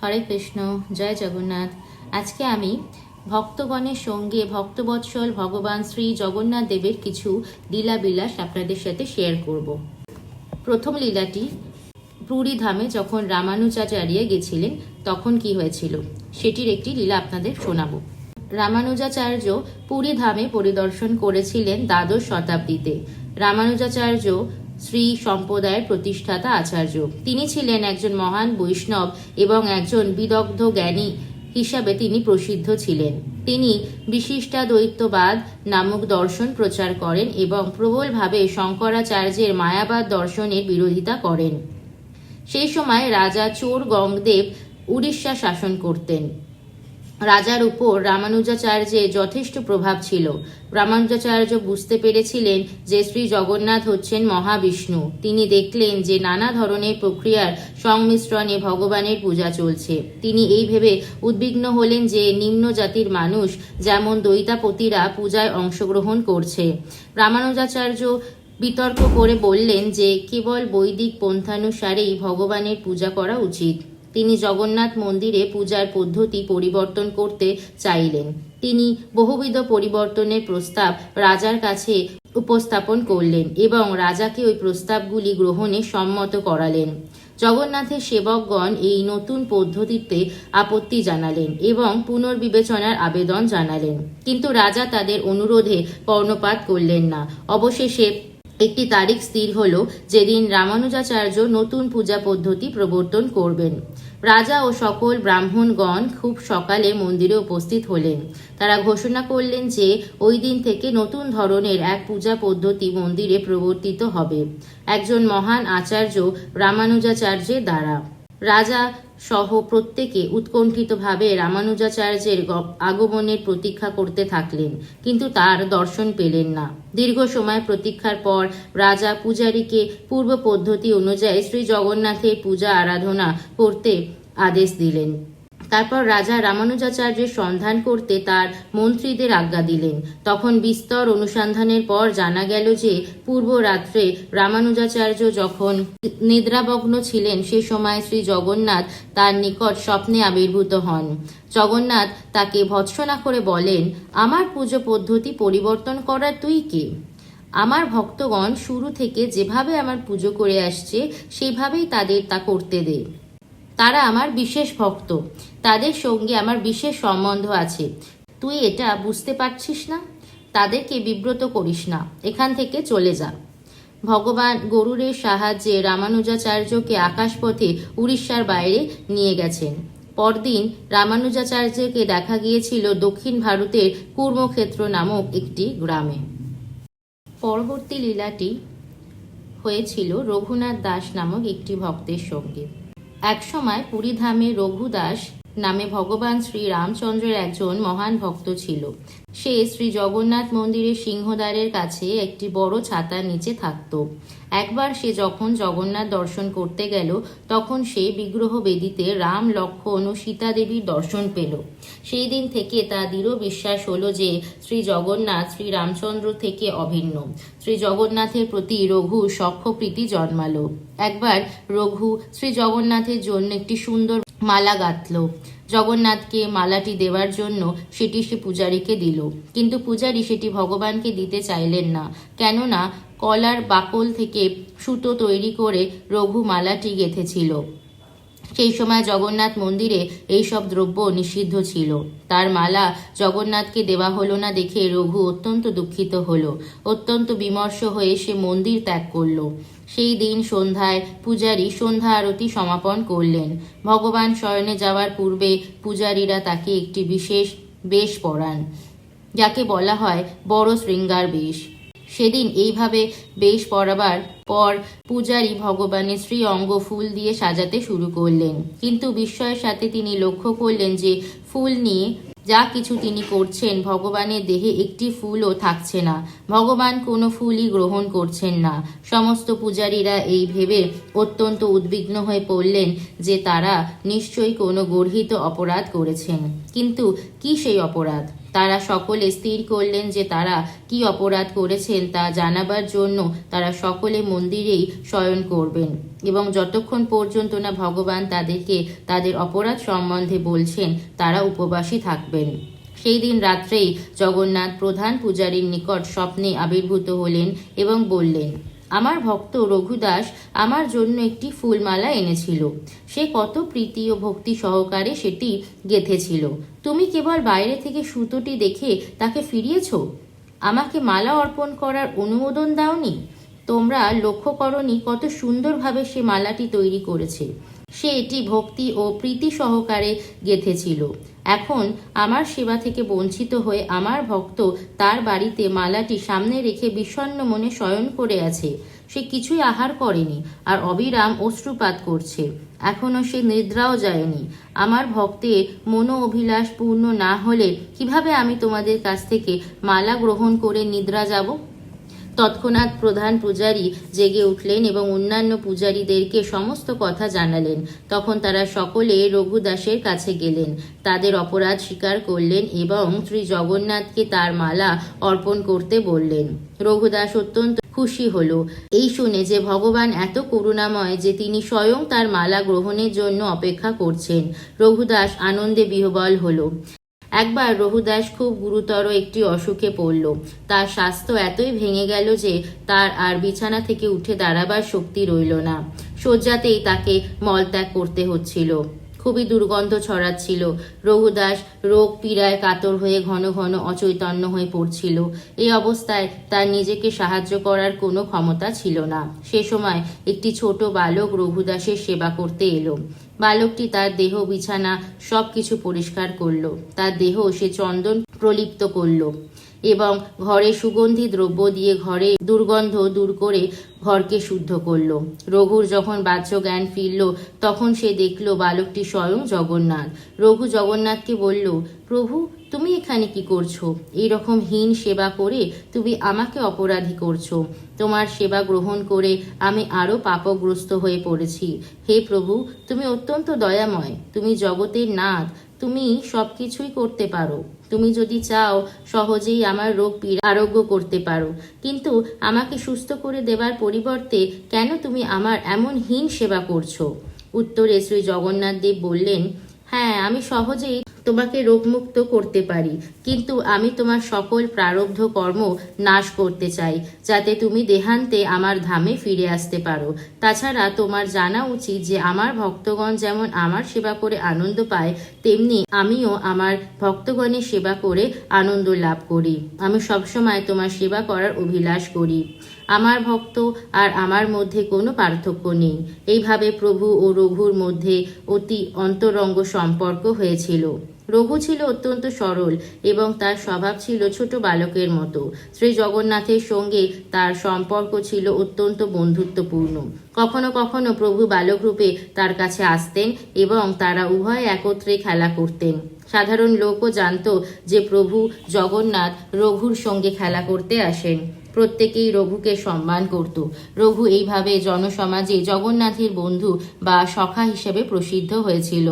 হরে কৃষ্ণ, জয় জগন্নাথ। আজকে আমি ভক্তগণের সঙ্গে ভক্তবৎসল ভগবান শ্রী জগন্নাথ দেবের কিছু লীলাবিলাস আপনাদের সাথে শেয়ার করব। প্রথম লীলাটি পুরী ধামে যখন রামানুজাচার্য গেছিলেন তখন কি হয়েছিল সেটির একটি লীলা আপনাদের শোনাবো। রামানুজাচার্য পুরী ধামে পরিদর্শন করেছিলেন দ্বাদশ শতাব্দীতে। রামানুজাচার্য শ্রী সম্প্রদায়ের প্রতিষ্ঠাতা আচার্য। তিনি ছিলেন একজন মহান বৈষ্ণব এবং একজন বিদগ্ধ জ্ঞানী হিসাবে তিনি প্রসিদ্ধ ছিলেন। তিনি বিশিষ্টাদ্বৈতবাদ নামক দর্শন প্রচার করেন এবং প্রবলভাবে শঙ্করাচার্যের মায়াবাদ দর্শনের বিরোধিতা করেন। সেই সময় রাজা চোর গঙ্গদেব উড়িষ্যা শাসন করতেন। রাজার উপর রামানুজাচার্যের যথেষ্ট প্রভাব ছিল। রামানুজাচার্য বুঝতে পেরেছিলেন যে শ্রী জগন্নাথ হচ্ছেন মহাবিষ্ণু। তিনি দেখলেন যে নানা ধরনের প্রক্রিয়ার সংমিশ্রণে ভগবানের পূজা চলছে। তিনি এই ভেবে উদ্বিগ্ন হলেন যে নিম্ন জাতির মানুষ যেমন দৈতাপতিরা পূজায় অংশগ্রহণ করছে। রামানুজাচার্য বিতর্ক করে বললেন যে কেবল বৈদিক পন্থানুসারেই ভগবানের পূজা করা উচিত। তিনি জগন্নাথ মন্দিরে পূজার পদ্ধতি পরিবর্তন করতে চাইলেন। তিনি বহুবিধ পরিবর্তনের প্রস্তাব রাজার কাছে উপস্থাপন করলেন এবং রাজাকে ওই প্রস্তাবগুলি গ্রহণে সম্মত করালেন। জগন্নাথের সেবকগণ এই নতুন পদ্ধতিতে আপত্তি জানালেন এবং পুনর্বিবেচনার আবেদন জানালেন, কিন্তু রাজা তাদের অনুরোধে কর্ণপাত করলেন না। অবশেষে একটি তারিখ স্থির হল যেদিন রামানুজাচার্য নতুন পূজা পদ্ধতি প্রবর্তন করবেন। রাজা ও সকল ব্রাহ্মণগণ খুব সকালে মন্দিরে উপস্থিত হলেন। তারা ঘোষণা করলেন যে ওই দিন থেকে নতুন ধরনের এক পূজা পদ্ধতি মন্দিরে প্রবর্তিত হবে, একজন মহান আচার্য রামানুজাচার্যের দ্বারা। রাজা সহ প্রত্যেকে উৎকণ্ঠিতভাবে রামানুজাচার্যের আগমনের প্রতীক্ষা করতে থাকলেন, কিন্তু তার দর্শন পেলেন না। দীর্ঘ সময় প্রতীক্ষার পর রাজা পূজারীকে পূর্ব পদ্ধতি অনুযায়ী শ্রী জগন্নাথের পূজা আরাধনা করতে আদেশ দিলেন। তারপর রাজা রামানুজাচার্যের সন্ধান করতে তার মন্ত্রীদের আজ্ঞা দিলেন। তখন বিস্তর অনুসন্ধানের পর জানা গেল যে পূর্ব রাত্রে রামানুজাচার্য যখন নিদ্রামগ্ন ছিলেন সে সময় শ্রী জগন্নাথ তার নিকট স্বপ্নে আবির্ভূত হন। জগন্নাথ তাকে ভৎসনা করে বলেন, আমার পুজো পদ্ধতি পরিবর্তন করার তুই কে? আমার ভক্তগণ শুরু থেকে যেভাবে আমার পুজো করে আসছে সেইভাবেই তাদের তা করতে দে। তারা আমার বিশেষ ভক্ত, তাদের সঙ্গে আমার বিশেষ সম্বন্ধ আছে। তুই এটা বুঝতে পারছিস না? তাদেরকে বিব্রত করিস না, এখান থেকে চলে যা। ভগবান গরুড়ের সাহায্যে রামানুজাচার্যকে আকাশপথে উড়িষ্যার বাইরে নিয়ে গেছেন। পরদিন রামানুজাচার্যকে দেখা গিয়েছিল দক্ষিণ ভারতের কুর্মক্ষেত্র নামক একটি গ্রামে। পরবর্তী লীলাটি হয়েছিল রঘুনাথ দাস নামক একটি ভক্তের সঙ্গে। একসময় পুরীধামে রঘুদাস নামে ভগবান শ্রী রামচন্দ্রের একজন মহান ভক্ত ছিল। সে শ্রী জগন্নাথ মন্দিরের সিংহদ্বারের কাছে একটি বড় ছাতার নিচে থাকত। একবার সে যখন জগন্নাথ দর্শন করতে গেল তখন সে বিগ্রহ বেদিতে রাম, লক্ষ্মণ ও সীতা দেবীর দর্শন পেল। সেই দিন থেকে তার দৃঢ় বিশ্বাস হলো যে শ্রী জগন্নাথ শ্রী রামচন্দ্র থেকে অভিন্ন। শ্রী জগন্নাথের প্রতি রঘু সখ্যপ্রীতি জন্মালো। একবার রঘু শ্রী জগন্নাথের জন্য একটি সুন্দর মালা গাঁথল। জগন্নাথকে মালাটি দেওয়ার জন্য সেটি সে পূজারীকে দিল, কিন্তু পূজারী সেটি ভগবানকে দিতে চাইলেন না, কেননা কলার বাকল থেকে সুতো তৈরি করে রঘু মালাটি গেঁথেছিল। সেই সময় জগন্নাথ মন্দিরে এইসব দ্রব্য নিষিদ্ধ ছিল। তার মালা জগন্নাথকে দেওয়া হলো না দেখে রঘু অত্যন্ত দুঃখিত হলো। অত্যন্ত বিমর্ষ হয়ে সে মন্দির ত্যাগ করল। সেই দিন সন্ধ্যায় পূজারী সন্ধ্যা আরতি সমাপন করলেন। ভগবান শয়নে যাওয়ার পূর্বে পূজারীরা তাকে একটি বিশেষ বেশ পরান, যাকে বলা হয় বড় শৃঙ্গার বেশ। সেদিন এইভাবে বেশ পরাবার পর পূজারী ভগবানের শ্রী অঙ্গ ফুল দিয়ে সাজাতে শুরু করলেন, কিন্তু বিস্ময়ের সাথে তিনি লক্ষ্য করলেন যে ফুল নিয়ে যা কিছু তিনি করছেন ভগবানের দেহে একটি ফুলও থাকছে না। ভগবান কোনো ফুলই গ্রহণ করছেন না। সমস্ত পূজারীরা এই ভেবে অত্যন্ত উদ্বিগ্ন হয়ে পড়লেন যে তারা নিশ্চয়ই কোনো গর্হিত অপরাধ করেছেন। কিন্তু কি সেই অপরাধ? তারা সকলে স্থির করলেন যে তারা কি অপরাধ করেছেন তা জানাবার জন্য তারা সকলে মন্দিরেই শয়ন করবেন এবং যতক্ষণ পর্যন্ত না ভগবান তাদেরকে তাদের অপরাধ সম্বন্ধে বলছেন তারা উপবাসী থাকবেন। সেই দিন রাত্রেই জগন্নাথ প্রধান পূজারীর নিকট স্বপ্নে আবির্ভূত হলেন এবং বললেন, আমার ভক্ত রঘুদাস আমার জন্য একটি ফুলমালা এনেছিল। সে কত প্রীতি ও ভক্তি সহকারে সেটি গেঁথেছিল। তুমি কেবল বাইরে থেকে সুতোটি দেখে তাকে ফিরিয়েছ, আমাকে মালা অর্পণ করার অনুমোদন দাওনি। তোমরা লক্ষ্য করনি কত সুন্দরভাবে সে মালাটি তৈরি করেছে। সে এটি ভক্তি ও প্রীতি সহকারে গেঁথেছিল। এখন আমার সেবা থেকে বঞ্চিত হয়ে আমার ভক্ত তার বাড়িতে মালাটি সামনে রেখে বিষণ্ণ মনে শয়ন করে আছে। সে কিছুই আহার করেনি আর অবিরাম অশ্রুপাত করছে। এখনো সে নিদ্রাও যায়নি। আমার ভক্তের মনো অভিলাষ পূর্ণ না হলে কিভাবে আমি তোমাদের কাছ থেকে মালা গ্রহণ করে নিদ্রা যাব? তৎক্ষণাৎ প্রধান পূজারী জেগে উঠলেন এবং অন্যান্য পূজারীদেরকে সমস্ত কথা জানালেন। তখন তারা সকলে রঘুদাসের কাছে গেলেন, তাদের অপরাধ স্বীকার করলেন এবং শ্রী জগন্নাথকে তার মালা অর্পণ করতে বললেন। রঘুদাস অত্যন্ত খুশি হলো এই শুনে যে ভগবান এত করুণাময় যে তিনি স্বয়ং তার মালা গ্রহণের জন্য অপেক্ষা করছেন। রঘুদাস আনন্দে বিহ্বল হলো। একবার রঘুদাস খুব গুরুতর একটি অসুখে পড়ল। তার স্বাস্থ্য এতই ভেঙে গেল যে তার আর বিছানা থেকে উঠে দাঁড়াবার শক্তি রইল না। শয্যাতেই তাকে মলত্যাগ করতে হচ্ছিল। খুবই দুর্গন্ধ ছড়াচ্ছিল। রঘুদাস রোগ পীড়ায় কাতর হয়ে ঘন ঘন অচৈতন্য হয়ে পড়ছিল। এই অবস্থায় তার নিজেকে সাহায্য করার কোনো ক্ষমতা ছিল না। সে সময় একটি ছোট বালক রঘুদাসের সেবা করতে এলো। বালকটি তার দেহ বিছানা সবকিছু পরিষ্কার করলো। তার দেহ সে চন্দন প্রলিপ্ত করলো এবং ঘরে সুগন্ধি দ্রব্য দিয়ে ঘরে দুর্গন্ধ দূর করে ঘরকে শুদ্ধ করলো। রঘুর যখন বাহ্য জ্ঞান ফিরল তখন সে দেখল বালকটি স্বয়ং জগন্নাথ। রঘু জগন্নাথকে বলল, প্রভু, তুমি এখানে কি করছো? এইরকম হীন সেবা করে তুমি আমাকে অপরাধী করছো। তোমার সেবা গ্রহণ করে আমি আরো পাপগ্রস্ত হয়ে পড়েছি। হে প্রভু, তুমি অত্যন্ত দয়াময়, তুমি জগতের নাথ, তুমি সবকিছুই করতে পারো। তুমি যদি চাও সহজেই আমার রোগ পীড়া আরোগ্য করতে পারো, কিন্তু আমাকে সুস্থ করে দেবার পরিবর্তে কেন তুমি আমার এমন হীন সেবা করছো? উত্তরে শ্রী জগন্নাথ দেব বললেন, হ্যাঁ, আমি সহজেই তোমাকে রোগমুক্ত করতে পারি, কিন্তু আমি তোমার সকল প্রারব্ধ কর্ম নাশ করতে চাই, যাতে তুমি দেহান্তে আমার ধামে ফিরে আসতে পারো। তাছাড়া তোমার জানা উচিত যে আমার ভক্তগণ যেমন আমার সেবা করে আনন্দ পায়, তেমনি আমিও আমার ভক্তগণের সেবা করে আনন্দ লাভ করি। আমি সবসময় তোমার সেবা করার অভিলাষ করি। আমার ভক্ত আর আমার মধ্যে কোনো পার্থক্য নেই। এইভাবে প্রভু ও রঘুর মধ্যে অতি অন্তরঙ্গ সম্পর্ক হয়েছিল। রঘু ছিল অত্যন্ত সরল এবং তার স্বভাব ছিল ছোট বালকের মতো। শ্রী জগন্নাথের সঙ্গে তার সম্পর্ক ছিল অত্যন্ত বন্ধুত্বপূর্ণ। কখনো কখনো প্রভু বালক রূপে তার কাছে আসতেন এবং তারা উভয় একত্রে খেলা করতেন। সাধারণ লোকও জানত যে প্রভু জগন্নাথ রঘুর সঙ্গে খেলা করতে আসেন। প্রত্যেকেই রঘুকে সম্মান করত। রঘু এইভাবে জনসমাজে জগন্নাথের বন্ধু বা সখা হিসেবে প্রসিদ্ধ হয়েছিল।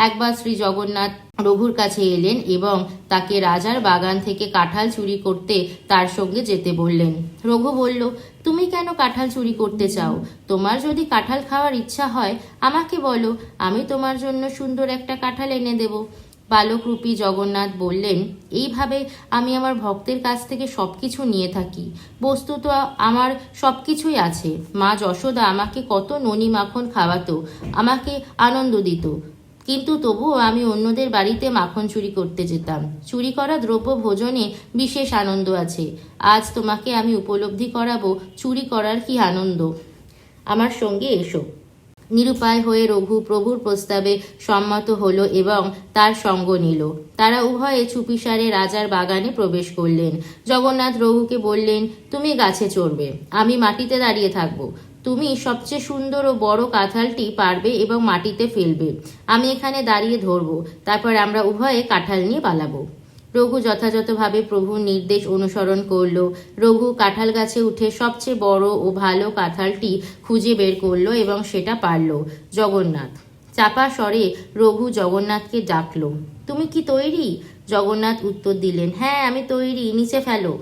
একবার শ্রী জগন্নাথ রঘুর কাছে এলেন এবং তাকে রাজার বাগান থেকে কাঁঠাল চুরি করতে তার সঙ্গে যেতে বললেন। রঘু বলল, তুমি কেন কাঁঠাল চুরি করতে চাও? তোমার যদি কাঁঠাল খাওয়ার ইচ্ছা হয় আমাকে বলো, আমি তোমার জন্য সুন্দর একটা কাঁঠাল এনে দেব। বালকরূপী জগন্নাথ বললেন, এইভাবে আমি আমার ভক্তের কাছ থেকে সবকিছু নিয়ে থাকি। বস্তুত আমার সবকিছুই আছে। মা যশোদা আমাকে কত ননি মাখন খাওয়াতো, আমাকে আনন্দ দিত, কিন্তু তবুও আমি অন্যদের বাড়িতে মাখন চুরি করতে যেতাম। চুরি করা দ্রব্য ভোজনে বিশেষ আনন্দ আছে। আজ তোমাকে আমি উপলব্ধি করাবো চুরি করার কি আনন্দ। আমার সঙ্গে এসো। নিরুপায় হয়ে রঘু প্রভুর প্রস্তাবে সম্মত হলো এবং তার সঙ্গ নিল। তারা উভয়ে চুপিসারে রাজার বাগানে প্রবেশ করলেন। জগন্নাথ রঘুকে বললেন, তুমি গাছে চড়বে, আমি মাটিতে দাঁড়িয়ে থাকবো। তুমি সবচেয়ে সুন্দর ও বড় কাঁঠালটি পারবে এবং মাটিতে ফেলবে। আমি এখানে দাঁড়িয়ে ধরবো, তারপর আমরা উভয়ে কাঁঠাল নিয়ে পালাবো। রঘু যথাযথভাবে প্রভুর নির্দেশ অনুসরণ করলো। রঘু কাঁঠাল গাছে উঠে সবচেয়ে বড় ও ভালো কাঁঠালটি খুঁজে বের করলো এবং সেটা পারল। জগন্নাথ চাপা স্বরে রঘু জগন্নাথকে ডাকলো, তুমি কি তৈরি? জগন্নাথ উত্তর দিলেন, হ্যাঁ আমি তৈরি, নিচে ফেলো।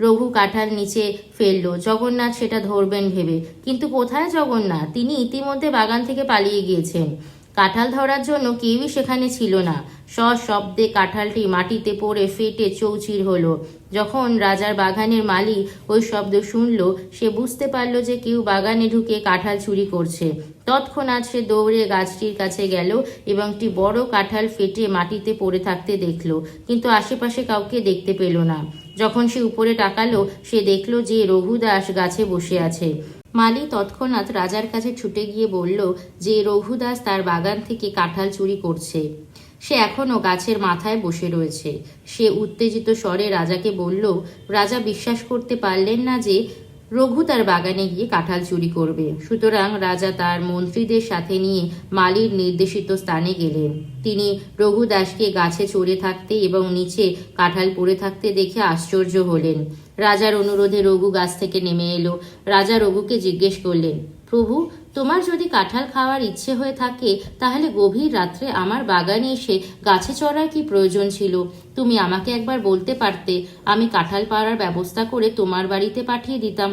রঘু কাঁঠাল নিচে ফেললো। জগন্নাথ সেটা ধরবেন ভেবে, কিন্তু কোথায় জগন্নাথ? তিনি ইতিমধ্যে বাগান থেকে পালিয়ে গিয়েছেন। কাঁঠাল ধরার জন্য কেউই সেখানে ছিল না। সশব্দে কাঁঠালটি মাটিতে পড়ে ফেটে চৌচির হলো। যখন রাজার বাগানের মালি ওই শব্দ শুনল, সে বুঝতে পারল যে কেউ বাগানে ঢুকে কাঁঠাল চুরি করছে। তৎক্ষণাৎ সে দৌড়ে গাছটির কাছে গেল এবং একটি বড় কাঁঠাল ফেটে মাটিতে পড়ে থাকতে দেখল, কিন্তু আশেপাশে কাউকে দেখতে পেল না। যখন সে উপরে তাকালো, সে দেখল যে রঘুদাস গাছে বসে আছে। মালি তৎক্ষণাৎ রাজার কাছে ছুটে গিয়ে বলল যে রঘুদাস তার বাগান থেকে কাঁঠাল চুরি করছে। সে এখনো গাছের মাথায় বসে রয়েছে। সে উত্তেজিত স্বরে রাজাকে বলল। রাজা বিশ্বাস করতে পারলেন না যে রঘু তার বাগানে গিয়ে কাঁঠাল চুরি করবে। সুতরাং রাজা তার মন্ত্রীদের সাথে নিয়ে মালির নির্দেশিত স্থানে গেলেন। তিনি রঘুদাসকে গাছে চড়ে থাকতে এবং নিচে কাঁঠাল পড়ে থাকতে দেখে আশ্চর্য হলেন। রাজার অনুরোধে রঘু গাছ থেকে নেমে এলো। রাজা রঘুকে জিজ্ঞেস করলেন, প্রভু, তোমার যদি কাঁঠাল খাওয়ার ইচ্ছে হয়ে থাকে তাহলে গভীর রাত্রে আমার বাগানে এসে গাছে চড়ার কি প্রয়োজন ছিল? তুমি আমাকে একবার বলতে পারতে, আমি কাঁঠাল পাড়ার ব্যবস্থা করে তোমার বাড়িতে পাঠিয়ে দিতাম।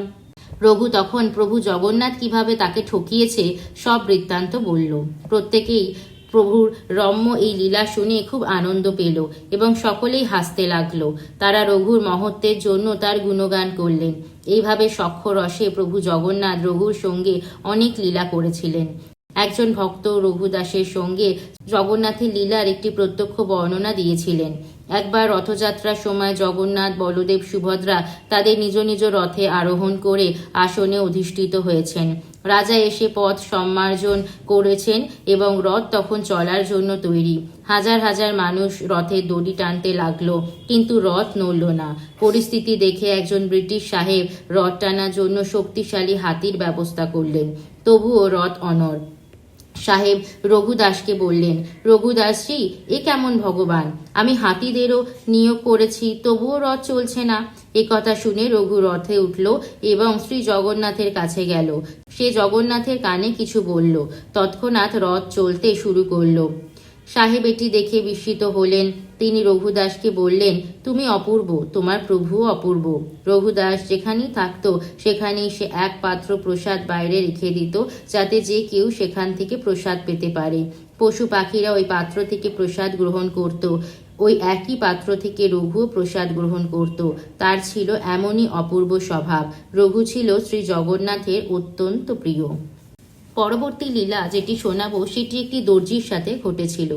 রঘু তখন প্রভু জগন্নাথ কিভাবে তাকে ঠকিয়েছে সব বৃত্তান্ত বলল। প্রত্যেকেই প্রভুর রম্য এই লীলা শুনে খুব আনন্দ পেল এবং সকলেই হাসতে লাগলো। তারা রঘুর মহত্বের জন্য তার গুণগান করলেন। এইভাবে সখ্য রসে প্রভু জগন্নাথ রঘুর সঙ্গে অনেক লীলা করেছিলেন। একজন ভক্ত রঘুদাসের সঙ্গে জগন্নাথের লীলার একটি প্রত্যক্ষ বর্ণনা দিয়েছিলেন। একবার রথযাত্রার সময় জগন্নাথ, বলদেব, সুভদ্রা তাদের নিজ নিজ রথে আরোহণ করে আসনে অধিষ্ঠিত হয়েছেন। রাজা এসে পথ সম্মার্জন করেছেন এবং রথ তখন চলার জন্য তৈরি। হাজার হাজার মানুষ রথের দড়ি টানতে লাগলো, কিন্তু রথ নড়ল না। পরিস্থিতি দেখে একজন ব্রিটিশ সাহেব রথ টানার জন্য শক্তিশালী হাতির ব্যবস্থা করলেন, তবুও রথ অনড়। সাহেব রঘুদাসকে বললেন, রঘুদাসজি, এ কেমন ভগবান? আমি হাতিদেরও নিয়োগ করেছি, তবুও রথ চলছে না। এ কথা শুনে রঘু রথে উঠল এবং শ্রী জগন্নাথের কাছে গেল। সে জগন্নাথের কানে কিছু বলল। তৎক্ষণাৎ রথ চলতে শুরু করল। সাহেব এটি দেখে বিস্মিত হলেন। তিনি রঘুদাসকে বললেন, তুমি অপূর্ব, তোমার প্রভুও অপূর্ব। রঘুদাস যেখানেই থাকত সেখানেই সে এক পাত্র প্রসাদ বাইরে রেখে দিত, যাতে যে কেউ সেখান থেকে প্রসাদ পেতে পারে। পশু পাখিরা ওই পাত্র থেকে প্রসাদ গ্রহণ করত। ওই একই পাত্র থেকে রঘুও প্রসাদ গ্রহণ করত। তার ছিল এমনই অপূর্ব স্বভাব। রঘু ছিল শ্রী জগন্নাথের অত্যন্ত প্রিয়। পরবর্তী লীলা যেটি শোনাবো সেটি একটি দর্জির সাথে ঘটেছিল।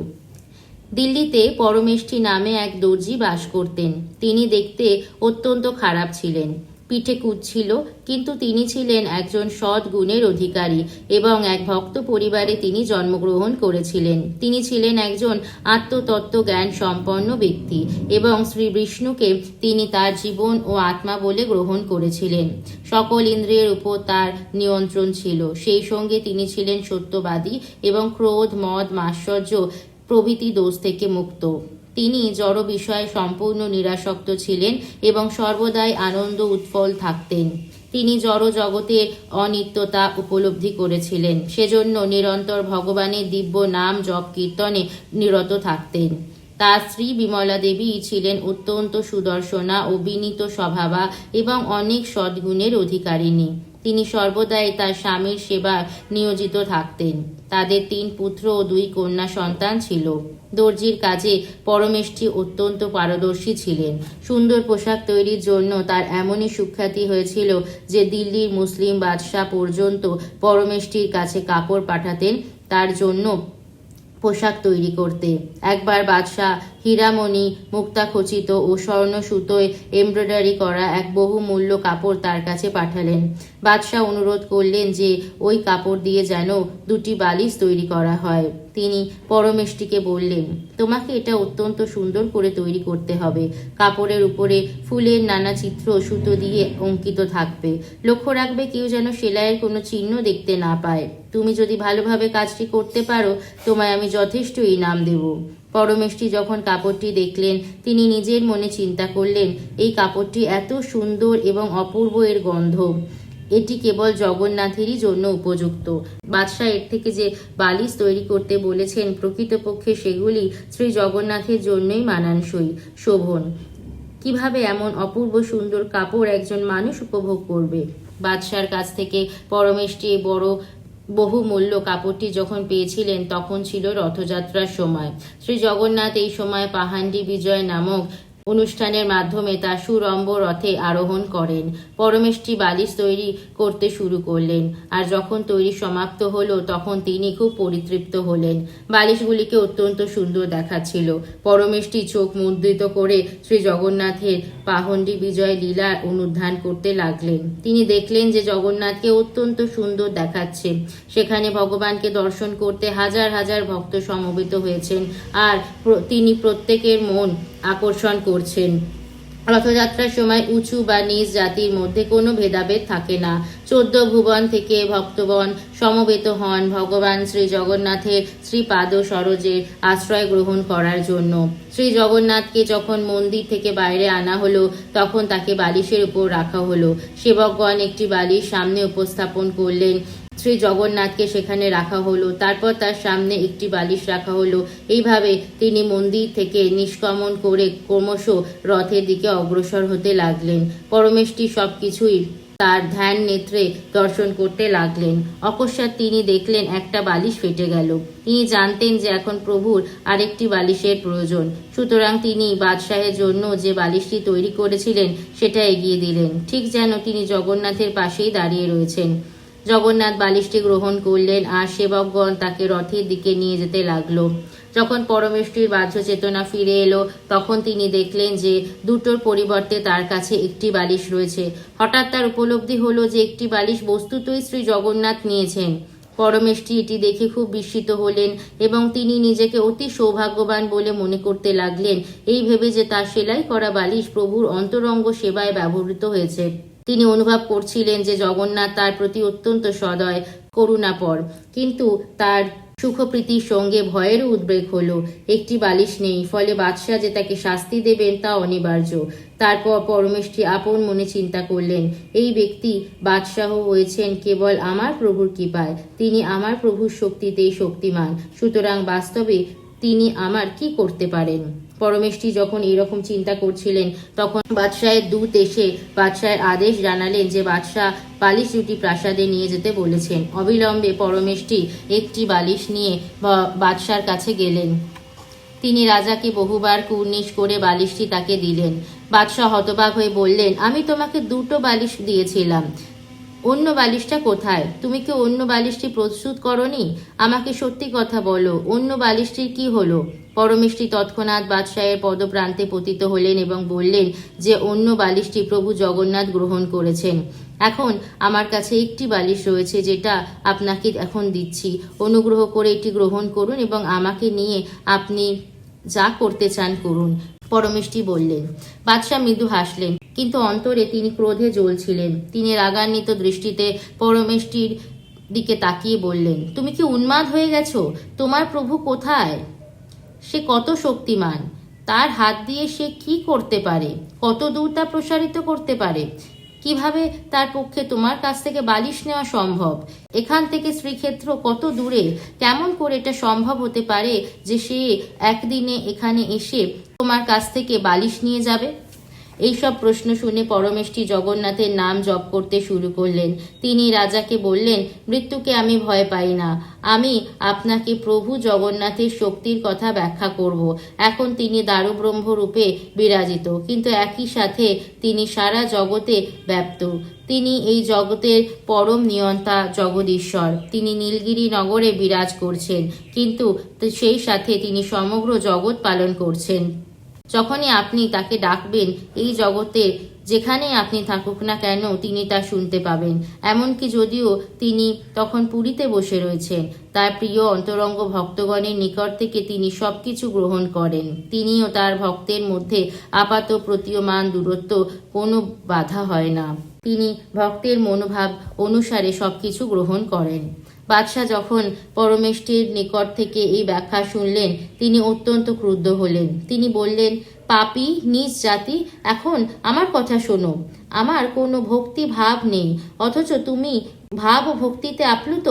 দিল্লিতে পরমেষ্ঠী নামে এক দর্জি বাস করতেন। তিনি দেখতে অত্যন্ত খারাপ ছিলেন, পিঠে কুঁচ ছিল, কিন্তু তিনি ছিলেন একজন সৎ গুণের অধিকারী এবং এক ভক্ত পরিবারে তিনি জন্মগ্রহণ করেছিলেন। তিনি ছিলেন একজন আত্মতত্ত্ব জ্ঞান সম্পন্ন ব্যক্তি এবং শ্রী বিষ্ণুকে তিনি তার জীবন ও আত্মা বলে গ্রহণ করেছিলেন। সকল ইন্দ্রিয়ের উপর তার নিয়ন্ত্রণ ছিল। সেই সঙ্গে তিনি ছিলেন সত্যবাদী এবং ক্রোধ, মদ, মাৎসর্য প্রভৃতি দোষ থেকে মুক্ত। তিনি জড় বিষয়ে সম্পূর্ণ নিরাসক্ত ছিলেন এবং সর্বদাই আনন্দ উৎফল থাকতেন। তিনি জড় জগতের অনিত্যতা উপলব্ধি করেছিলেন, সেজন্য নিরন্তর ভগবানের দিব্য নাম জপ কীর্তনে নিরত থাকতেন। তার স্ত্রী বিমলা দেবী ছিলেন অত্যন্ত সুদর্শনা ও বিনীত স্বভাবা এবং অনেক সদ্গুণের অধিকারিণী। তিনি সর্বদাই তার স্বামীর সেবা নিয়োজিত থাকতেন। তাদের 3 পুত্র ও 2 কন্যা সন্তান ছিল। দর্জির কাজে পরমেষ্ঠী অত্যন্ত পারদর্শী ছিলেন। সুন্দর পোশাক তৈরির জন্য তার এমনই সুখ্যাতি হয়েছিল যে দিল্লির মুসলিম বাদশাহ পর্যন্ত পরমেষ্ঠীর কাছে কাপড় পাঠাতেন তার জন্য পোশাক তৈরি করতে। একবার বাদশাহ হীরামণি, মুক্তাখচিত ও স্বর্ণ সুতোয় এমব্রয়ডারি করা এক বহুমূল্য কাপড় তার কাছে পাঠালেন। বাদশাহ অনুরোধ করলেন যে ওই কাপড় দিয়ে যেন 2টি বালিশ তৈরি করা হয়। তিনি পরমেষ্ঠীকে বললেন, তোমাকে এটা অত্যন্ত সুন্দর করে তৈরি করতে হবে। কাপড়ের উপরে ফুলের নানা চিত্র সুতো দিয়ে অঙ্কিত থাকবে। লক্ষ্য রাখবে কেউ যেন সেলাইয়ের কোনো চিহ্ন দেখতে না পায়। তুমি যদি ভালোভাবে কাজটি করতে পারো, তোমায় আমি যথেষ্ট ইনাম দেব। পরমেষ্ঠী যখন কাপড়টি দেখলেন, তিনি নিজের মনে চিন্তা করলেন, এই কাপড়টি এত সুন্দর এবং অপূর্ব এর গন্ধ। এটি কেবল জগন্নাথেরই জন্য উপযুক্ত। বাদশাহ এর থেকে যে বালিশ তৈরি করতে বলেছেন প্রকৃতপক্ষে সেগুলি শ্রী জগন্নাথের জন্যই মানানসই, শোভন। কিভাবে এমন অপূর্ব সুন্দর কাপড় একজন মানুষ উপভোগ করবে? বাদশার কাছ থেকে পরমেষ্টি বহুমূল্য কাপড়টি যখন পেয়েছিলেন তখন ছিল রথযাত্রার সময়। শ্রী জগন্নাথ এই সময় পাহান্ডি বিজয় নামক অনুষ্ঠানের মাধ্যমে তার সুরম্ভ রথে আরোহণ করেন। পরমেষ্টি বালিশ তৈরি করতে শুরু করলেন, আর যখন তৈরি সমাপ্ত হলো তখন তিনি খুব পরিতৃপ্ত হলেন। বালিশগুলিকে অত্যন্ত সুন্দর দেখাচ্ছিল। পরমেষ্টি চোখ মুদ্রিত করে শ্রী জগন্নাথের পাহন্ডি বিজয় লীলা অনুধ্যান করতে লাগলেন। তিনি দেখলেন যে জগন্নাথকে অত্যন্ত সুন্দর দেখাচ্ছে। সেখানে ভগবানকে দর্শন করতে হাজার হাজার ভক্ত সমবেত হয়েছেন, আর তিনি প্রত্যেকের মন আকর্ষণ করছেন। রথযাত্রার সময় উঁচু বা নিচ জাতির মধ্যে কোনো ভেদাভেদ থাকে না। 14 ভুবন থেকে ভক্তগণ সমবেত হন ভগবান শ্রী জগন্নাথের শ্রীপাদ সরোজের আশ্রয় গ্রহণ করার জন্য। শ্রী জগন্নাথকে যখন মন্দির থেকে বাইরে আনা হলো তখন তাকে বালিশের উপর রাখা হলো। সেবকগণ একটি বালিশ সামনে উপস্থাপন করলেন। শ্রী জগন্নাথকে সেখানে রাখা হলো, তারপর তার সামনে একটি বালিশ রাখা হলো। এইভাবে তিনি মন্দির থেকে নিষ্ক্রমণ করে ক্রমশ রথের দিকে অগ্রসর হতে লাগলেন। পরমেষ্টি সবকিছুই তার ধ্যান নেত্রে দর্শন করতে লাগলেন। অকস্মাৎ তিনি দেখলেন একটা বালিশ ফেটে গেল। তিনি জানতেন যে এখন প্রভুর আরেকটি বালিশের প্রয়োজন, সুতরাং তিনি বাদশাহের জন্য যে বালিশটি তৈরি করেছিলেন সেটা এগিয়ে দিলেন, ঠিক যেন তিনি জগন্নাথের পাশেই দাঁড়িয়ে রয়েছেন। জগন্নাথ বালিশটি গ্রহণ করলেন, আর সেবকগণ তাকে রথের দিকে নিয়ে যেতে লাগলো। যখন পরমেষ্টির বাহ্য চেতনা ফিরে এলো তখন তিনি দেখলেন যে দুটোর পরিবর্তে তার কাছে একটি বালিশ রয়েছে। হঠাৎ তার উপলব্ধি হলো যে একটি বালিশ বস্তুতই শ্রী জগন্নাথ নিয়েছেন। পরমেষ্টি এটি দেখে খুব বিস্মিত হলেন এবং তিনি নিজেকে অতি সৌভাগ্যবান বলে মনে করতে লাগলেন, এই ভেবে যে তার সেলাই করা বালিশ প্রভুর অন্তরঙ্গ সেবায় ব্যবহৃত হয়েছে। তিনি অনুভব করছিলেন যে জগন্নাথ তার প্রতি অত্যন্ত সদয়, করুণাপর, কিন্তু তার সুখপ্রীতির সঙ্গে ভয়েরও উদ্বেগ হলো। একটি বালিশ নেই, ফলে বাদশাহ যে তাকে শাস্তি দেবেন তা অনিবার্য। তারপর পরমেষ্টি আপন মনে চিন্তা করলেন, এই ব্যক্তি বাদশাহ হয়েছেন কেবল আমার প্রভুর কৃপায়। তিনি আমার প্রভুর শক্তিতেই শক্তিমান, সুতরাং বাস্তবে তিনি আমার কি করতে পারেন? পরমেষ্টি যখন এইরকম চিন্তা করছিলেন তখন বাদশাহের দূত এসে বাদশাহের আদেশ জানালেন যে বাদশাহ বালিশ দুটি প্রাসাদে নিয়ে যেতে বলেছেন। অবিলম্বে পরমেষ্টি একটি বালিশ নিয়ে বাদশার কাছে গেলেন। তিনি রাজাকে বহুবার কুর্নিশ করে বালিশটি তাকে দিলেন। বাদশাহ হতবাক হয়ে বললেন, আমি তোমাকে দুটো বালিশ দিয়েছিলাম, অন্য বালিশটা কোথায়? তুমি কি অন্য বালিশটি প্রস্তুত করনি? আমাকে সত্যি কথা বলো, অন্য বালিশটির কি হলো? পরমেষ্টি তৎক্ষণাৎ বাদশাহের পদপ্রান্তে পতিত হলেন এবং বললেন যে অন্য বালিশটি প্রভু জগন্নাথ গ্রহণ করেছেন। এখন আমার কাছে একটি বালিশ রয়েছে যেটা আপনাকে এখন দিচ্ছি। অনুগ্রহ করে এটি গ্রহণ করুন এবং আমাকে নিয়ে আপনি যা করতে চান করুন। পরমেষ্টি বললেন। বাদশাহ মৃদু হাসলেন, কিন্তু অন্তরে তিনি ক্রোধে জ্বলছিলেন। তিনি রাগান্বিত দৃষ্টিতে পরমেষ্টির দিকে তাকিয়ে বললেন, তুমি কি উন্মাদ হয়ে গেছো? তোমার প্রভু কোথায়? সে কত শক্তিমান, তার হাত দিয়ে সে কি করতে পারে? কত দূর তা প্রসারিত করতে পারে? কিভাবে তার পক্ষে তোমার কাছ থেকে বালিশ নেওয়া সম্ভব? এখান থেকে শ্রীক্ষেত্র কত দূরে? কেমন করে এটা সম্ভব হতে পারে যে সে একদিনে এখানে এসে তোমার কাছ থেকে বালিশ নিয়ে যাবে? এইসব প্রশ্ন শুনে পরমেষ্টি জগন্নাথের নাম জপ করতে শুরু করলেন। তিনি রাজাকে বললেন, মৃত্যুকে আমি ভয় পাই না। আমি আপনাকে প্রভু জগন্নাথের শক্তির কথা ব্যাখ্যা করব। এখন তিনি দারুব্রহ্ম রূপে বিরাজিত, কিন্তু একই সাথে তিনি সারা জগতে ব্যাপ্ত। তিনি এই জগতের পরম নিয়ন্তা জগদীশ্বর। তিনি নীলগিরি নগরে বিরাজ করছেন, কিন্তু সেই সাথে তিনি সমগ্র জগৎ পালন করছেন। যখনই আপনি তাকে ডাকবেন এই জগতের যেখানে আপনি থাকুক না কেন তিনি তা শুনতে পাবেন। এমনকি যদিও তিনি তখন পুরীতে বসে রয়েছেন, তার প্রিয় অন্তরঙ্গ ভক্তগণের নিকট থেকে তিনি সবকিছু গ্রহণ করেন। তিনিও তার ভক্তের মধ্যে আপাত প্রতীয়মান দূরত্ব কোনো বাধা হয় না। তিনি ভক্তের মনোভাব অনুসারে সবকিছু গ্রহণ করেন। বাদশাহ যখন পরমেষ্টির নিকট থেকে এই ব্যাখ্যা শুনলেন তিনি অত্যন্ত ক্রুদ্ধ হলেন। তিনি বললেন, পাপী নীচ জাতি, এখন আমার কথা শোনো। আমার কোনো ভক্তি ভাব নেই, অথচ তুমি ভাব ও ভক্তিতে আপ্লুত।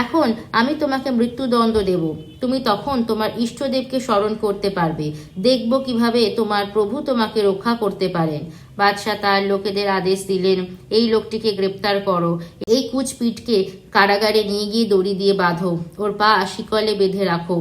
এখন আমি তোমাকে মৃত্যুদণ্ড দেব। তুমি তখন তোমার ইষ্টদেবকে স্মরণ করতে পারবে। দেখব কিভাবে তোমার প্রভু তোমাকে রক্ষা করতে পারেন। বাদশাহ তার লোকেদের আদেশ দিলেন, এই লোকটিকে গ্রেপ্তার করো, এই কুচপিটকে কারাগারে নিয়ে গিয়ে দড়ি দিয়ে বাঁধো, ওর পা শিকলে বেঁধে রাখো,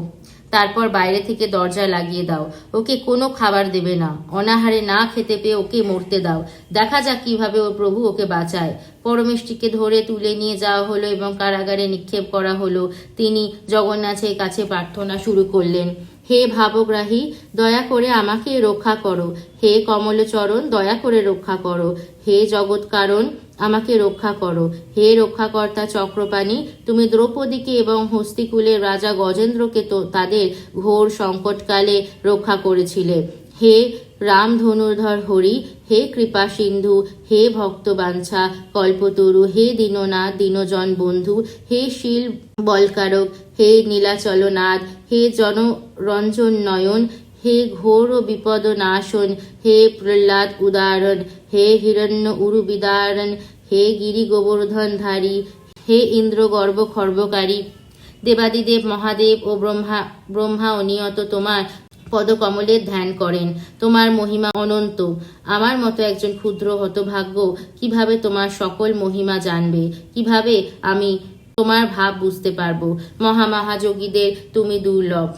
তারপর বাইরে থেকে দরজা লাগিয়ে দাও। ওকে কোনো খাবার দেবে না, অনাহারে না খেতে পেয়ে ওকে মরতে দাও। দেখা যাক কিভাবে ওর প্রভু ওকে বাঁচায়। পরমেশটিকে ধরে তুলে নিয়ে যাওয়া হলো এবং কারাগারে নিক্ষেপ করা হলো। তিনি জগন্নাথের কাছে প্রার্থনা শুরু করলেন, হে ভাবগ্রাহী, দয়া করে আমাকে রক্ষা করো। হে কমলচরণ, দয়া করে রক্ষা করো। হে জগৎ কারণ, আমাকে রক্ষা করো। হে রক্ষাকর্তা চক্রপাণি, তুমি দ্রৌপদীকে এবং হস্তিকুলের রাজা গজেন্দ্রকে তো তাদের ঘোর সংকটকালে রক্ষা করেছিলে। হে রাম ধনুর্ধর হরি, হে কৃপা সিন্ধু, হে ভক্তবাঞ্ছা কল্পতরু, হে দীননাথ দীনজন বন্ধু, হে শীল বলকারক, হে নীলাচলনাথ, হে জনরঞ্জন নয়ন, হে ঘোর বিপদ নাশন, হে প্রহ্লাদ উদাহরণ, হে হিরণ্য উরু বিদারণ, হে গিরি গোবর্ধনধারী, হে ইন্দ্র গর্ভ খর্বকারী। দেবাদিদেব মহাদেব ও ব্রহ্মা অনিয়ত তোমার পদকমলের ধ্যান করেন। তোমার মহিমা অনন্ত। আমার মতো একজন ক্ষুদ্র হতভাগ্য কিভাবে তোমার সকল মহিমা জানবে? কিভাবে আমি তোমার ভাব বুঝতে পারবো? মহামহাযোগীদের তুমি দুর্লভ।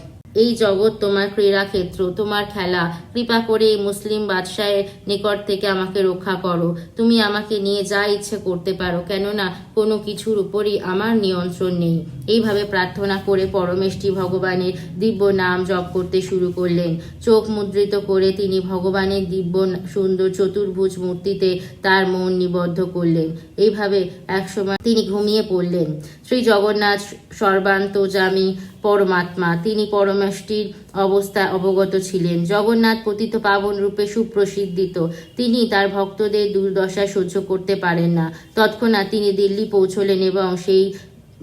এই জগৎ তোমার ক্রীড়াক্ষেত্র, তোমার খেলা। কৃপা করে এই মুসলিম বাদশাহের নিকট থেকে আমাকে রক্ষা করো। তুমি আমাকে নিয়ে যা ইচ্ছে করতে পারো, কেননা কোনো কিছুর উপরই আমার নিয়ন্ত্রণ নেই। এইভাবে প্রার্থনা করে পরমেষ্টি ভগবানের দিব্য নাম জপ করতে শুরু করলেন। চোখ মুদ্রিত করে তিনি ভগবানের দিব্য সুন্দর চতুর্ভুজ মূর্তিতে তার মন নিবদ্ধ করলেন। এইভাবে একসময় তিনি ঘুমিয়ে পড়লেন। শ্রী জগন্নাথ সর্বান্তর্যামী পরমাত্মা, তিনি পরমেষ্টির অবস্থা অবগত ছিলেন। জগন্নাথ পতিত পাবন রূপে সুপ্রসিদ্ধিত। তিনি তার ভক্তদের দুর্দশা সহ্য করতে পারেন না। তৎক্ষণাৎ তিনি দিল্লি পৌঁছলেন এবং সেই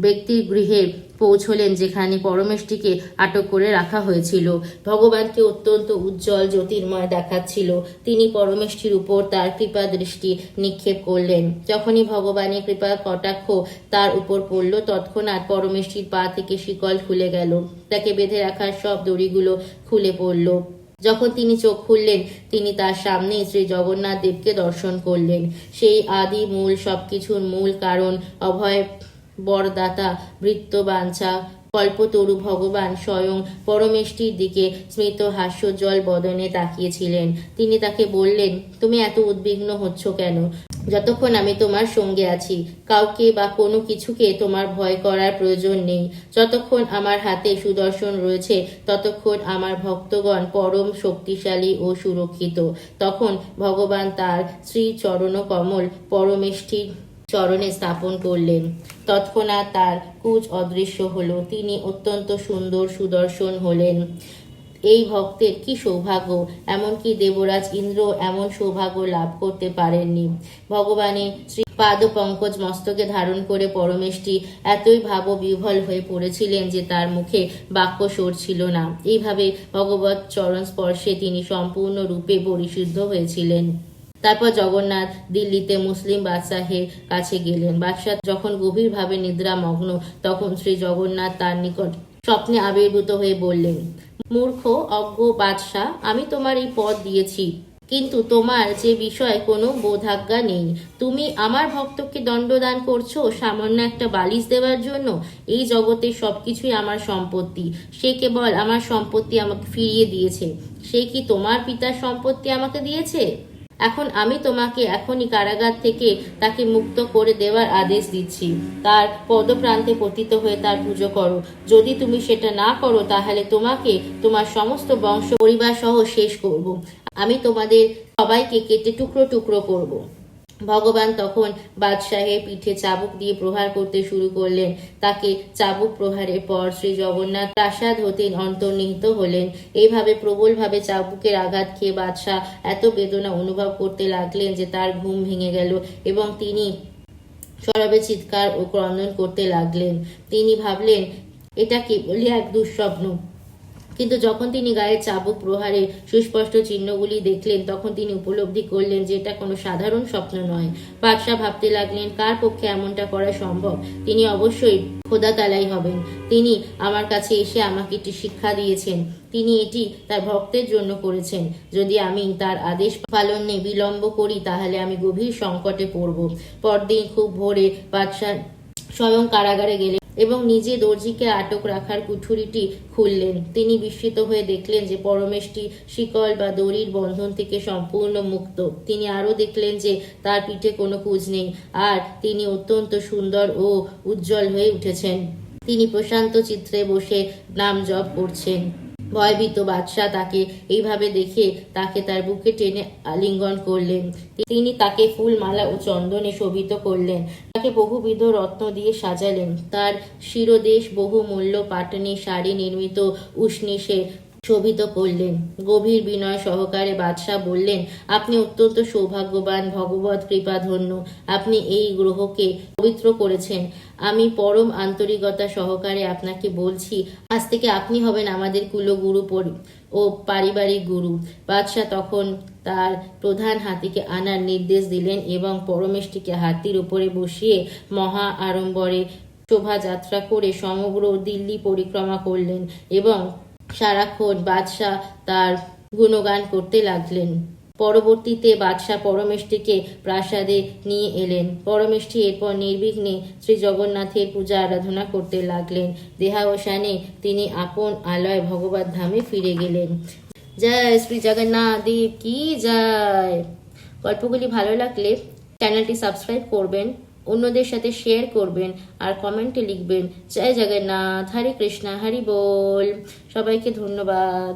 ব্যক্তির গৃহে পৌঁছলেন যেখানে পরমেষ্টিকে আটক করে রাখা হয়েছিল। ভগবানকে অত্যন্ত উজ্জ্বল জ্যোতির্ময় দেখাচ্ছিল। তিনি পরমেষ্টির উপর তার কৃপা দৃষ্টি নিক্ষেপ করলেন। যখনই ভগবানের কৃপা কটাক্ষ তার উপর পড়ল, তৎক্ষণাৎ পরমেষ্টির পা থেকে শিকল খুলে গেল। তাকে বেঁধে রাখার সব দড়িগুলো খুলে পড়ল। যখন তিনি চোখ খুললেন, তিনি তার সামনে শ্রী জগন্নাথ দেবকে দর্শন করলেন। সেই আদি মূল, সবকিছুর মূল কারণ, অভয় বরদাতা, বৃত্তবাঞ্ছা কল্পতরু ভগবান স্বয়ং পরমেষ্টির দিকে স্মিত হাস্যোজ্জ্বল বদনে তাকিয়েছিলেন। তিনি তাকে বললেন, তুমি এত উদ্বিগ্ন হচ্ছ কেন? যতক্ষণ আমি তোমার সঙ্গে আছি, কাউকে বা কোনো কিছুকে তোমার ভয় করার প্রয়োজন নেই। যতক্ষণ আমার হাতে সুদর্শন রয়েছে, ততক্ষণ আমার ভক্তগণ পরম শক্তিশালী ও সুরক্ষিত। তখন ভগবান তার শ্রী চরণ কমল পরমেষ্টির চরণে স্থাপন করলেন। তৎক্ষণাৎ তার কুচ অদৃশ্য হলো। তিনি অত্যন্ত সুন্দর সুদর্শন হলেন। এই ভক্তের কি সৌভাগ্য! এমনকি দেবরাজ ইন্দ্র এমন সৌভাগ্য লাভ করতে পারেননি। ভগবানের শ্রী পাদ পঙ্কজ মস্তকে ধারণ করে পরমেষ্টি এতই ভাববিহ্বল হয়ে পড়েছিলেন যে তার মুখে বাক্য সরছিল না। এইভাবে ভগবৎ চরণ স্পর্শে তিনি সম্পূর্ণ রূপে পরিশুদ্ধ হয়েছিলেন। তারপর জগন্নাথ দিল্লিতে মুসলিম বাদশাহের কাছে গেলেন। বাদশাহ যখন গভীরভাবে নিদ্রামগ্ন, তখন শ্রী জগন্নাথ তার নিকট স্বপ্নে আবির্ভূত হয়ে বললেন, মূর্খ অজ্ঞ বাদশাহ, আমি তোমার এই পদ দিয়েছি, কিন্তু তোমার যে বিষয়ে কোনো বোধাজ্ঞা নেই। তুমি আমার ভক্তকে দণ্ডদান করছো সামান্য একটা বালিশ দেওয়ার জন্য। এই জগতের সবকিছুই আমার সম্পত্তি। সে কেবল আমার সম্পত্তি আমাকে ফিরিয়ে দিয়েছে। সে কি তোমার পিতার সম্পত্তি আমাকে দিয়েছে? এখন আমি তোমাকে এখনই কারাগার থেকে তাকে মুক্ত করে দেওয়ার আদেশ দিচ্ছি। তার পদপ্রান্তে পতিত হয়ে তার পুজো করো। যদি তুমি সেটা না করো, তাহলে তোমাকে তোমার সমস্ত বংশ পরিবার সহ শেষ করব। আমি তোমাদের সবাইকে কেটে টুকরো টুকরো করব। ভগবান তখন বাদশাহের পিঠে চাবুক দিয়ে প্রহার করতে শুরু করলেন। তাকে চাবুক প্রহারের পর শ্রী জগন্নাথ প্রাসাদ হতে অন্তর্নিহিত হলেন। এইভাবে প্রবলভাবে চাবুকের আঘাত খেয়ে বাদশাহ এত বেদনা অনুভব করতে লাগলেন যে তার ঘুম ভেঙে গেল এবং তিনি সরবে চিৎকার ও ক্রন্দন করতে লাগলেন। তিনি ভাবলেন, এটা কেবলই এক দুঃস্বপ্ন, কিন্তু যখন তিনি গায়ের চাবুক প্রহারে সুস্পষ্ট চিহ্নগুলি দেখলেন তখন তিনি উপলব্ধি করলেন যে এটা কোনো সাধারণ স্বপ্ন নয়। বাদশাহ ভাবতে লাগলেন, কার পক্ষে এমনটা করা সম্ভব? তিনি অবশ্যই খোদা তালাই হবেন। তিনি আমার কাছে এসে আমাকে একটি শিক্ষা দিয়েছেন। তিনি এটি তার ভক্তের জন্য করেছেন। যদি আমি তার আদেশ পালনে বিলম্ব করি তাহলে আমি গভীর সংকটে পড়ব। পরদিন খুব ভোরে বাদশাহ স্বয়ং কারাগারে গেলেন এবং নিজে দর্জিকে আটক রাখার কুঠুরিটি খুললেন। তিনি বিস্মিত হয়ে দেখলেন যে পরমেশটি শিকল বা দড়ির বন্ধন থেকে সম্পূর্ণ মুক্ত। তিনি আরও দেখলেন যে তার পিঠে কোনো কুঁজ নেই, আর তিনি অত্যন্ত সুন্দর ও উজ্জ্বল হয়ে উঠেছেন। তিনি প্রশান্ত চিত্রে বসে নাম জপ করছেন। ভয়ভীত বাদশাহ তাকে এইভাবে দেখে তাকে তার বুকে টেনে আলিঙ্গন করলেন। তিনি তাকে ফুল, মালা ও চন্দনে শোভিত করলেন। তাকে বহুবিধ রত্ন দিয়ে সাজালেন। তার শিরদেশ বহুমূল্য পাটনি শাড়ি নির্মিত উষ্ণিসে শোভিত করলেন। গভীর বিনয় সহকারে বাদশাহ বললেন, আপনি অত্যন্ত সৌভাগ্যবান, ভগবত কৃপাধন্য। আপনি এই গ্রহকে পবিত্র করেছেন। আমি পরম আন্তরিকতা সহকারে আপনাকে বলছি, আজ থেকে আপনি হবেন আমাদের কুলগুরু ও পারিবারিক গুরু। বাদশাহ তখন তার প্রধান হাতিকে আনার নির্দেশ দিলেন এবং পরমেশটিকে হাতির উপরে বসিয়ে মহা আড়ম্বরে শোভাযাত্রা করে সমগ্র দিল্লি পরিক্রমা করলেন এবং সারাক্ষণ বাদশাহ তার গুণগান করতে লাগলেন। পরবর্তীতে বাদশাহ পরমেশটিকে প্রাসাদে নিয়ে এলেন। পরমেশটি এরপর নির্বিঘ্নে শ্রী জগন্নাথের পূজা আরাধনা করতে লাগলেন। দেহাবসানে তিনি আপন আলয় ভগবত ধামে ফিরে গেলেন। জয় শ্রী জগন্নাথ দেব কি জয়। গল্পগুলি ভালো লাগলে চ্যানেলটি সাবস্ক্রাইব করবেন, অন্যদের সাথে শেয়ার করবেন আর কমেন্টে লিখবেন জয় জগন্নাথ, হরে কৃষ্ণা, হরি বল। সবাইকে ধন্যবাদ।